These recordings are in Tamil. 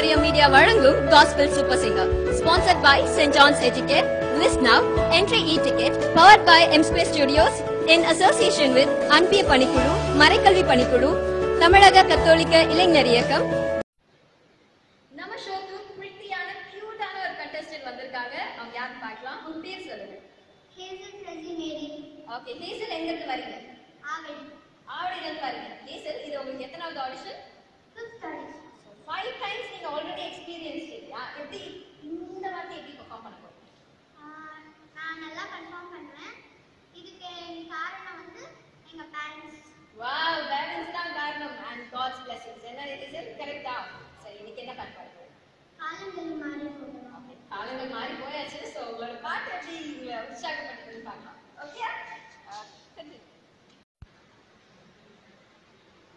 Maria Media வழங்கும் Gospel Super Singer. Sponsored by St. John's Educate. List now. Entry e-ticket. Powered by M-Space Studios. In association with அன்பிய பணிக்குழு, மறைக்கல்வி பணிக்குழு, தமிழக கத்தோலிக்க இளைஞர் இயக்கம். நம்ம ஷோக்கு பிரிட்டியான கியூட்டான ஒரு கண்டெஸ்டன்ட் வந்திருக்காங்க. அவங்க யாருன்னு பார்க்கலாம். உங்க பேர் சொல்லுங்க. ஹேசல் பிரசிமேரி. ஓகே, ஹேசல் எங்க இருந்து வரீங்க? ஆவடியில இருந்து வரீங்க. ஹேசல், இது உங்களுக்கு எத்தனாவது ஆடிஷன்? 5th audition. 5 times நீங்க ஆல்ரெடி எக்ஸ்பீரியன்ஸ் இல்லையா? எப்படி இந்த வாட்டி எப்படி பெர்ஃபார்ம் பண்ண போறீங்க? நான் நல்லா பெர்ஃபார்ம் பண்ணுவேன். இதுக்கு காரணம் வந்து எங்க பேரண்ட்ஸ். வாவ், பேரண்ட்ஸ் தான் காரணம். and God's blessings. என்ன ஹேசல், கரெக்ட்டா? சரி, இன்னைக்கு என்ன பண்ண போறீங்க? காலங்கள் மாறி போகணும். ஓகே, காலங்கள் மாறி போயாச்சு. சோ உங்களோட பாட்டு எப்படி உங்களை உற்சாகப்படுத்துதுன்னு பார்க்கலாம். ஓகே,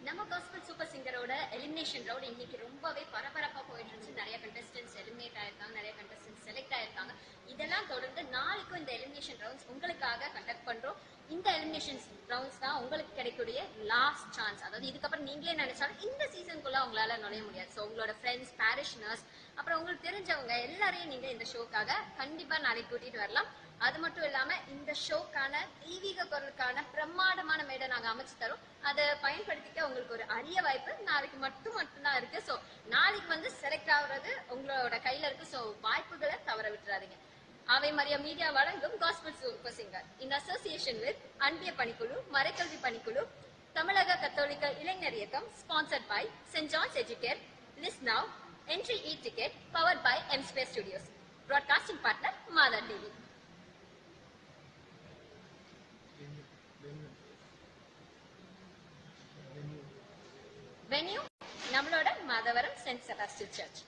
நம்ம காஸ்பல் சூப்பர் சிங்கரோட எலிமினேஷன் ரவுண்ட் இன்னைக்கு ரொம்பவே பரபரப்பா போயிட்டு இருந்துச்சு. நிறைய கண்டஸ்டன்ஸ் எலிமினேட் ஆயிருக்காங்க, நிறைய கண்டஸ்டன்ஸ் செலக்ட் ஆயிருக்காங்க. இதெல்லாம் தொடர்ந்து நாளைக்கும் இந்த எலிமினேஷன் ரவுண்ட்ஸ் உங்களுக்காக கண்டக்ட் பண்றோம். இந்த எலிமினேஷன் ரவுண்ட்ஸ் தான் உங்களுக்கு கிடைக்கக்கூடிய லாஸ்ட் சான்ஸ். அதாவது இதுக்கப்புறம் நீங்களே நினைச்சாலும் இந்த சீசனுக்குள்ள உங்களால நுழைய முடியாது. ஸோ உங்களோட ஃப்ரெண்ட்ஸ், பேரிஷ்னர்ஸ், அப்புறம் உங்களுக்கு தெரிஞ்சவங்க எல்லாரையும் நீங்க இந்த ஷோக்காக கண்டிப்பா நாளைக்கு கூட்டிட்டு வரலாம். அது மட்டும் இல்லாம இந்த ஷோக்கான தெய்வீக குரலுக்கான பிரம்மாண்டமான மேடை நாங்க அமைச்சு தரோம். அதை பயன்படுத்திக்க உங்களுக்கு ஒரு அரிய வாய்ப்பு நாளைக்கு மட்டும்தான் இருக்கு. சோ நாளைக்கு வந்து செலக்ட் ஆகுறது உங்களோட கையில இருக்கு. சோ வாய்ப்புகளை தவற விட்டுறாதீங்க. அவை மரியா மீடியா வழங்கும் gospel super singer in association with அன்பிய பணிக்குழு, மறைக்கல்வி பணிக்குழு, தமிழக கத்தோலிக்க இளைஞர் இயக்கம். Sponsored by Saint John's educate. List now. Entry e-ticket. Powered by M-Space Studios. Broadcasting partner Mother TV. Venue நம்மளோட மாதவரம் சென்ட் செபாஸ்டியன் சர்ச்.